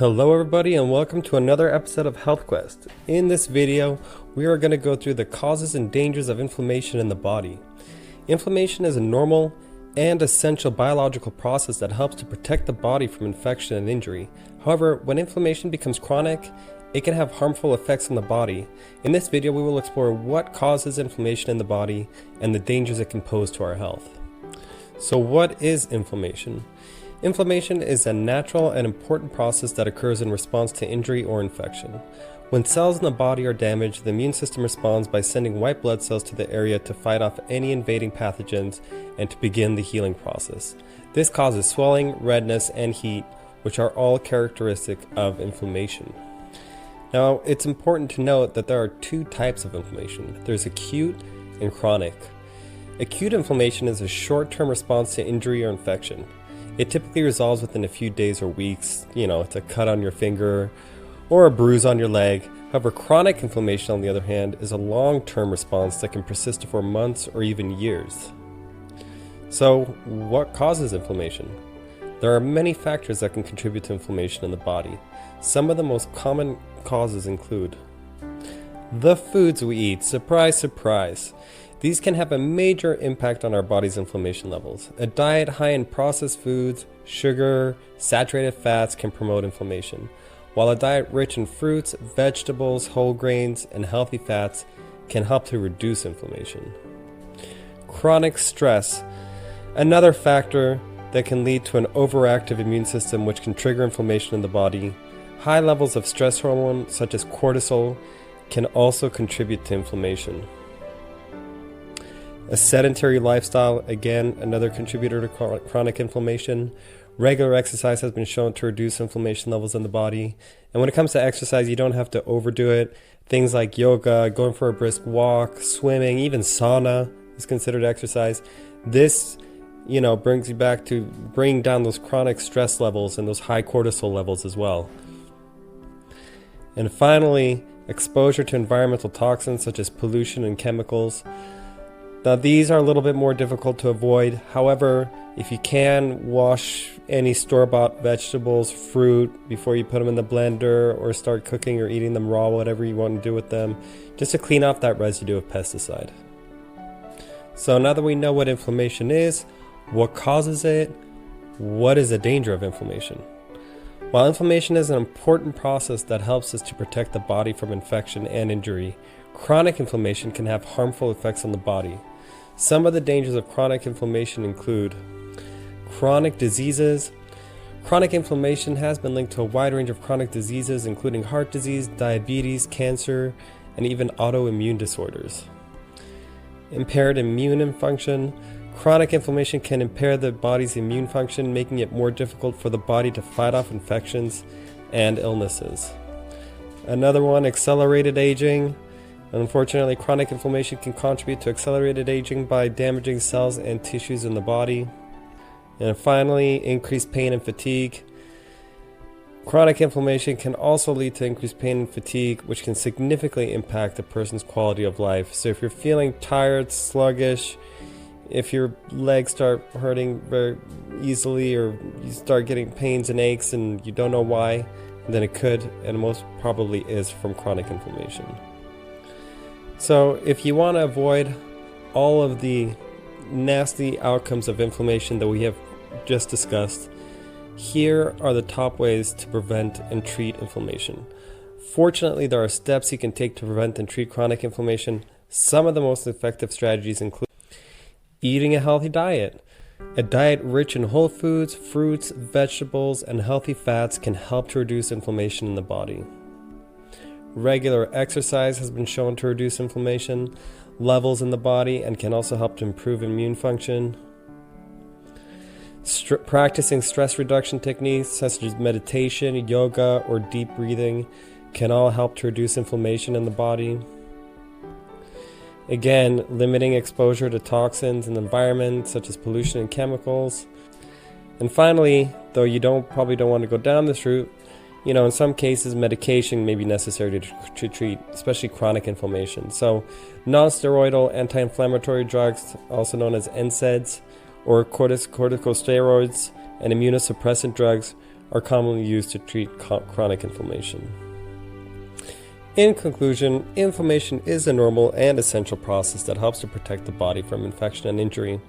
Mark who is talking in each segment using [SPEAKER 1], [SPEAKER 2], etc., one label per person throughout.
[SPEAKER 1] Hello everybody and welcome to another episode of Health Quest. In this video, we are going to go through the causes and dangers of inflammation in the body. Inflammation is a normal and essential biological process that helps to protect the body from infection and injury. However, when inflammation becomes chronic, it can have harmful effects on the body. In this video, we will explore what causes inflammation in the body and the dangers it can pose to our health. So what is inflammation? Inflammation is a natural and important process that occurs in response to injury or infection. When cells in the body are damaged, the immune system responds by sending white blood cells to the area to fight off any invading pathogens and to begin the healing process. This causes swelling, redness, and heat, which are all characteristic of inflammation. Now, it's important to note that there are two types of inflammation. There's acute and chronic. Acute inflammation is a short-term response to injury or infection. It typically resolves within a few days or weeks. It's a cut on your finger or a bruise on your leg. However, chronic inflammation, on the other hand, is a long-term response that can persist for months or even years. So, what causes inflammation? There are many factors that can contribute to inflammation in the body. Some of the most common causes include the foods we eat. Surprise, surprise. These can have a major impact on our body's inflammation levels. A diet high in processed foods, sugar, saturated fats can promote inflammation, while a diet rich in fruits, vegetables, whole grains, and healthy fats can help to reduce inflammation. Chronic stress, another factor that can lead to an overactive immune system which can trigger inflammation in the body. High levels of stress hormone such as cortisol can also contribute to inflammation. A sedentary lifestyle, again, another contributor to chronic inflammation. Regular exercise has been shown to reduce inflammation levels in the body. And when it comes to exercise, you don't have to overdo it. Things like yoga, going for a brisk walk, swimming, even sauna is considered exercise. This, brings you back to bringing down those chronic stress levels and those high cortisol levels as well. And finally, exposure to environmental toxins such as pollution and chemicals. Now, these are a little bit more difficult to avoid. However, if you can, wash any store-bought vegetables, fruit, before you put them in the blender or start cooking or eating them raw, whatever you want to do with them, just to clean off that residue of pesticide. So now that we know what inflammation is, what causes it, what is the danger of inflammation? While inflammation is an important process that helps us to protect the body from infection and injury, chronic inflammation can have harmful effects on the body. Some of the dangers of chronic inflammation include chronic diseases. Chronic inflammation has been linked to a wide range of chronic diseases, including heart disease, diabetes, cancer, and even autoimmune disorders. Impaired immune function. Chronic inflammation can impair the body's immune function, making it more difficult for the body to fight off infections and illnesses. Another one, accelerated aging. Unfortunately, chronic inflammation can contribute to accelerated aging by damaging cells and tissues in the body. And finally, increased pain and fatigue. Chronic inflammation can also lead to increased pain and fatigue, which can significantly impact a person's quality of life. So if you're feeling tired, sluggish, if your legs start hurting very easily, or you start getting pains and aches and you don't know why, then it could, and most probably is, from chronic inflammation. So if you want to avoid all of the nasty outcomes of inflammation that we have just discussed, here are the top ways to prevent and treat inflammation. Fortunately, there are steps you can take to prevent and treat chronic inflammation. Some of the most effective strategies include eating a healthy diet. A diet rich in whole foods, fruits, vegetables, and healthy fats can help to reduce inflammation in the body. Regular exercise has been shown to reduce inflammation levels in the body and can also help to improve immune function. Practicing stress reduction techniques such as meditation, yoga, or deep breathing can all help to reduce inflammation in the body. Again, limiting exposure to toxins in the environment such as pollution and chemicals. And finally, though you probably don't want to go down this route, in some cases, medication may be necessary to treat, especially chronic inflammation. So, non-steroidal anti-inflammatory drugs, also known as NSAIDs, or corticosteroids and immunosuppressant drugs, are commonly used to treat chronic inflammation. In conclusion, inflammation is a normal and essential process that helps to protect the body from infection and injury.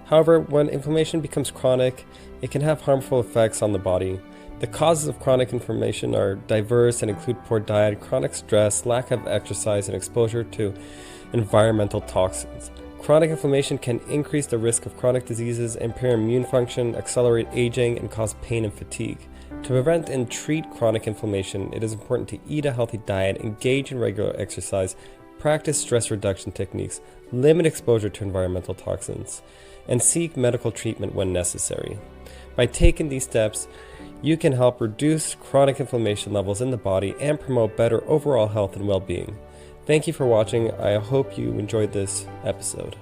[SPEAKER 1] However, when inflammation becomes chronic, it can have harmful effects on the body. The causes of chronic inflammation are diverse and include poor diet, chronic stress, lack of exercise, and exposure to environmental toxins. Chronic inflammation can increase the risk of chronic diseases, impair immune function, accelerate aging, and cause pain and fatigue. To prevent and treat chronic inflammation, it is important to eat a healthy diet, engage in regular exercise, practice stress reduction techniques, limit exposure to environmental toxins, and seek medical treatment when necessary. By taking these steps, you can help reduce chronic inflammation levels in the body and promote better overall health and well-being. Thank you for watching. I hope you enjoyed this episode.